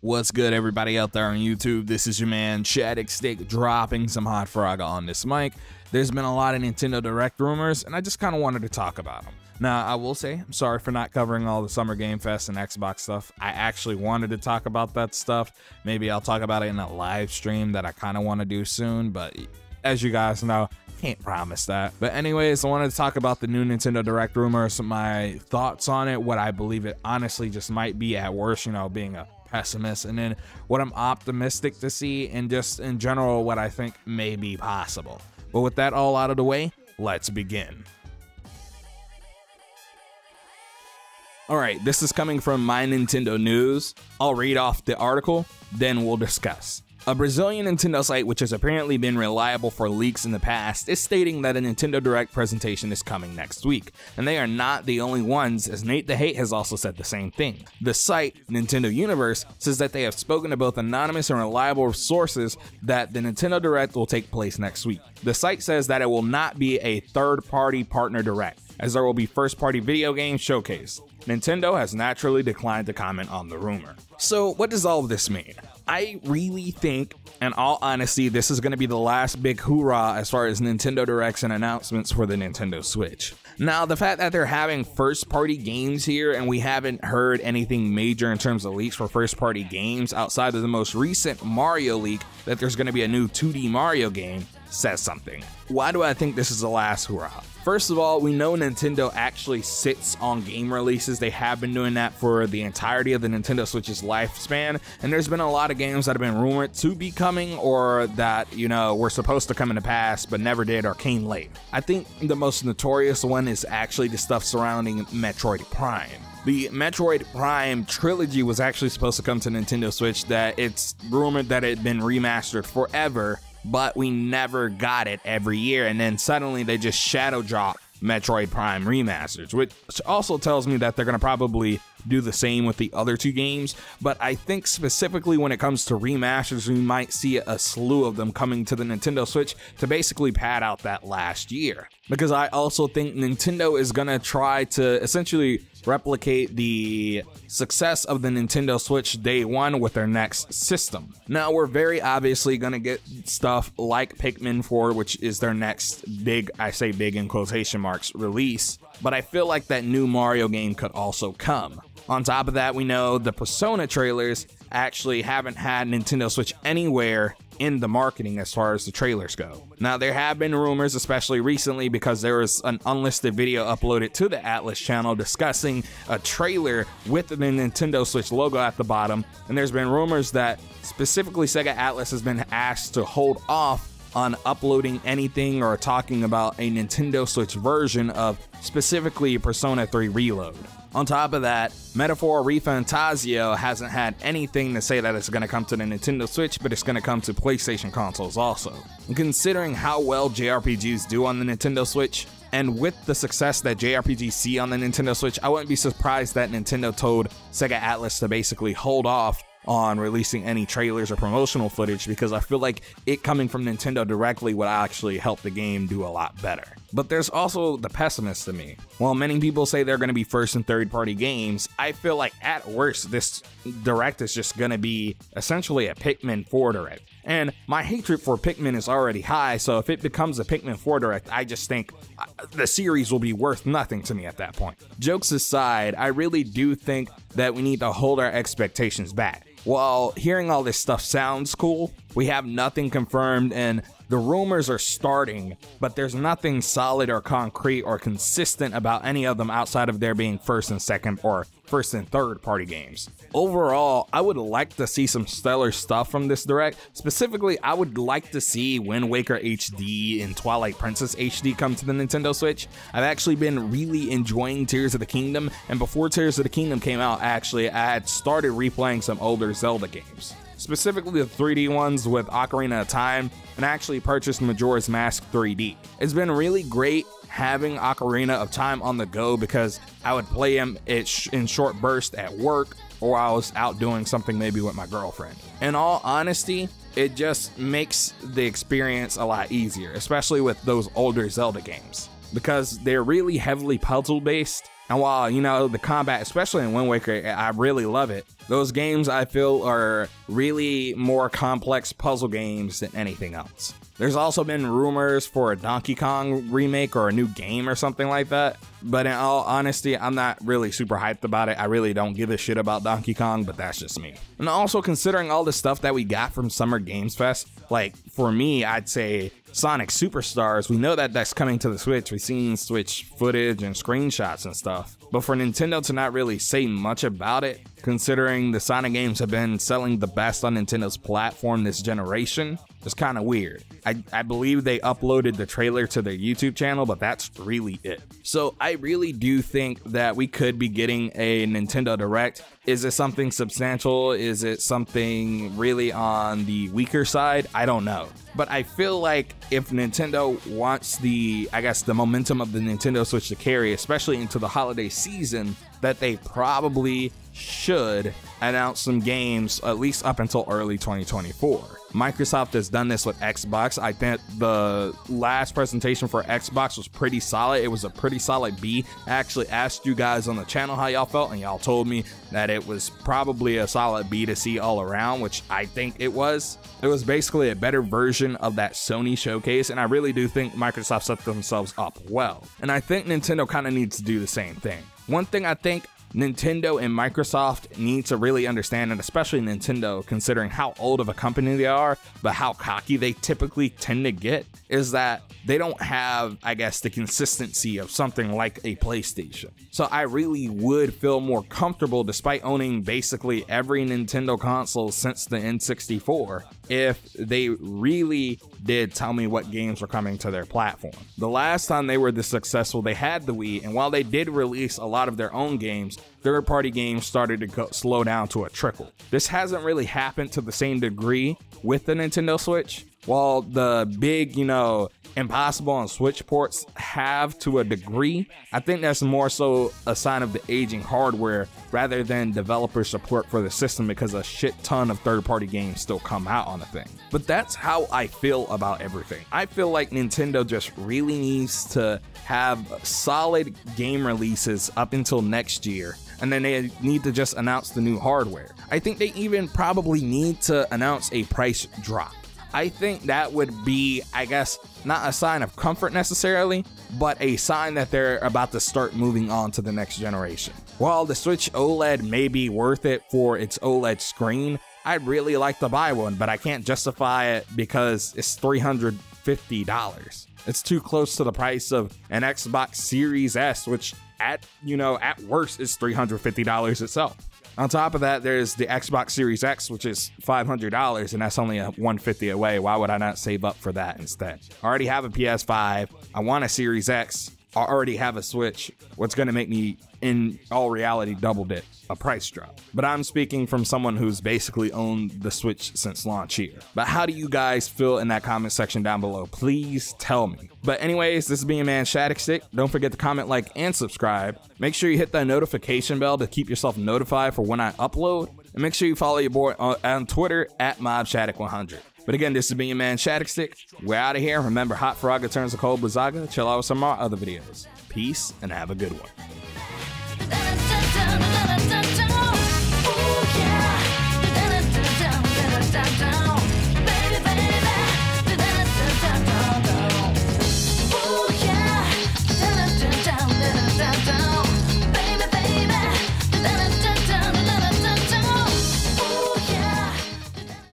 What's good, everybody out there on YouTube? This is your man Shadicstick dropping some hot frog on this mic. There's been a lot of Nintendo Direct rumors, and I just kind of wanted to talk about them. Now, I will say, I'm sorry for not covering all the Summer Game Fest and Xbox stuff. I actually wanted to talk about that stuff. Maybe I'll talk about it in a live stream that I kind of want to do soon, but as you guys know, can't promise that. But anyways, I wanted to talk about the new Nintendo Direct rumors, my thoughts on it, what I believe it honestly just might be at worst, you know, being a pessimist, and then what I'm optimistic to see, and just in general what I think may be possible. But with that all out of the way, let's begin. Alright, this is coming from My Nintendo News. I'll read off the article, then we'll discuss. A Brazilian Nintendo site, which has apparently been reliable for leaks in the past, is stating that a Nintendo Direct presentation is coming next week, and they are not the only ones, as Nate the Hate has also said the same thing. The site, Nintendo Universe, says that they have spoken to both anonymous and reliable sources that the Nintendo Direct will take place next week. The site says that it will not be a third-party partner Direct, as there will be first-party video games showcased. Nintendo has naturally declined to comment on the rumor. So what does all of this mean? I really think, in all honesty, this is going to be the last big hoorah as far as Nintendo Directs and announcements for the Nintendo Switch. Now, the fact that they're having first-party games here and we haven't heard anything major in terms of leaks for first-party games outside of the most recent Mario leak that there's going to be a new 2D Mario game says something. Why do I think this is the last hoorah? First of all, we know Nintendo actually sits on game releases. They have been doing that for the entirety of the Nintendo Switch's lifespan, and there's been a lot of games that have been rumored to be coming or that, you know, were supposed to come in the past but never did or came late. I think the most notorious one is actually the stuff surrounding Metroid Prime. The Metroid Prime trilogy was actually supposed to come to Nintendo Switch, that it's rumored that it had been remastered forever, but we never got it every year, and then suddenly they just shadow drop Metroid Prime remasters, which also tells me that they're going to probably do the same with the other two games. But I think specifically when it comes to remasters, we might see a slew of them coming to the Nintendo Switch to basically pad out that last year, because I also think Nintendo is going to try to essentially replicate the success of the Nintendo Switch day one with their next system. Now, we're very obviously going to get stuff like Pikmin 4, which is their next big, I say big in quotation marks, release, but I feel like that new Mario game could also come. On top of that, we know the Persona trailers actually haven't had Nintendo Switch anywhere in the marketing as far as the trailers go. Now, there have been rumors, especially recently, because there was an unlisted video uploaded to the Atlas channel discussing a trailer with the Nintendo Switch logo at the bottom, and there's been rumors that specifically Sega Atlas has been asked to hold off on uploading anything or talking about a Nintendo Switch version of specifically Persona 3 Reload. On top of that, Metaphor ReFantazio hasn't had anything to say that it's going to come to the Nintendo Switch, but it's going to come to PlayStation consoles also. And considering how well JRPGs do on the Nintendo Switch, and with the success that JRPGs see on the Nintendo Switch, I wouldn't be surprised that Nintendo told Sega Atlas to basically hold off on releasing any trailers or promotional footage, because I feel like it coming from Nintendo directly would actually help the game do a lot better. But there's also the pessimist to me. While many people say they're going to be first and third party games, I feel like at worst this Direct is just going to be essentially a Pikmin 4 Direct. And my hatred for Pikmin is already high, so if it becomes a Pikmin 4 Direct, I just think the series will be worth nothing to me at that point. Jokes aside, I really do think that we need to hold our expectations back. While hearing all this stuff sounds cool, we have nothing confirmed, and the rumors are starting, but there's nothing solid or concrete or consistent about any of them outside of there being first and second or first and third party games. Overall, I would like to see some stellar stuff from this Direct. Specifically, I would like to see Wind Waker HD and Twilight Princess HD come to the Nintendo Switch. I've actually been really enjoying Tears of the Kingdom, and before Tears of the Kingdom came out, actually, I had started replaying some older Zelda games, specifically the 3D ones with Ocarina of Time, and actually purchased Majora's Mask 3D. It's been really great having Ocarina of Time on the go, because I would play him in short bursts at work, or I was out doing something maybe with my girlfriend. In all honesty, it just makes the experience a lot easier, especially with those older Zelda games, because they're really heavily puzzle based. And while, you know, the combat, especially in Wind Waker, I really love it, Those games I feel are really more complex puzzle games than anything else. There's also been rumors for a Donkey Kong remake or a new game or something like that, but in all honesty, I'm not really super hyped about it. I really don't give a shit about Donkey Kong, but that's just me. And also considering all the stuff that we got from Summer Games Fest, like for me, I'd say Sonic Superstars, we know that that's coming to the Switch. We've seen Switch footage and screenshots and stuff, but for Nintendo to not really say much about it, considering the Sonic games have been selling the best on Nintendo's platform this generation, is kind of weird. I believe they uploaded the trailer to their YouTube channel, but that's really it. So I really do think that we could be getting a Nintendo Direct. Is it something substantial? Is it something really on the weaker side? I don't know. But I feel like if Nintendo wants the momentum of the Nintendo Switch to carry, especially into the holiday season, that they probably should announce some games at least up until early 2024. Microsoft has done this with Xbox. I think the last presentation for Xbox was pretty solid. It was a pretty solid B. I actually asked you guys on the channel how y'all felt, and y'all told me that it was probably a solid B to C all around, which I think it was. It was basically a better version of that Sony showcase, and I really do think Microsoft set themselves up well. And I think Nintendo kind of needs to do the same thing. One thing I think Nintendo and Microsoft need to really understand, and especially Nintendo, considering how old of a company they are, but how cocky they typically tend to get, is that they don't have, the consistency of something like a PlayStation. So I really would feel more comfortable, despite owning basically every Nintendo console since the N64, if they really did tell me what games were coming to their platform. The last time they were this successful, they had the Wii, and while they did release a lot of their own games, third-party games started to slow down to a trickle. This hasn't really happened to the same degree with the Nintendo Switch. While the big, Impossible on Switch ports have to a degree, I think that's more so a sign of the aging hardware rather than developer support for the system, because a shit ton of third-party games still come out on the thing. But that's how I feel about everything. I feel like Nintendo just really needs to have solid game releases up until next year, and then they need to just announce the new hardware. I think they even probably need to announce a price drop. I think that would be, not a sign of comfort necessarily, but a sign that they're about to start moving on to the next generation. While the Switch OLED may be worth it for its OLED screen, I'd really like to buy one, but I can't justify it because it's $350. It's too close to the price of an Xbox Series S, which at worst is $350 itself. On top of that, there's the Xbox Series X, which is $500, and that's only $150 away. Why would I not save up for that instead? I already have a PS5. I want a Series X. I already have a Switch. What's going to make me, in all reality, double dip? A price drop. But I'm speaking from someone who's basically owned the Switch since launch here. But how do you guys feel in that comment section down below? Please tell me. But anyways, this is being man Shadicstick. Don't forget to comment, like, and subscribe. Make sure you hit that notification bell to keep yourself notified for when I upload. And make sure you follow your boy on Twitter at MobShadic100. But again, this is being your man Shadicstick. We're out of here. Remember, hot Faraga turns to cold Bazaga. Chill out with some more other videos. Peace and have a good one.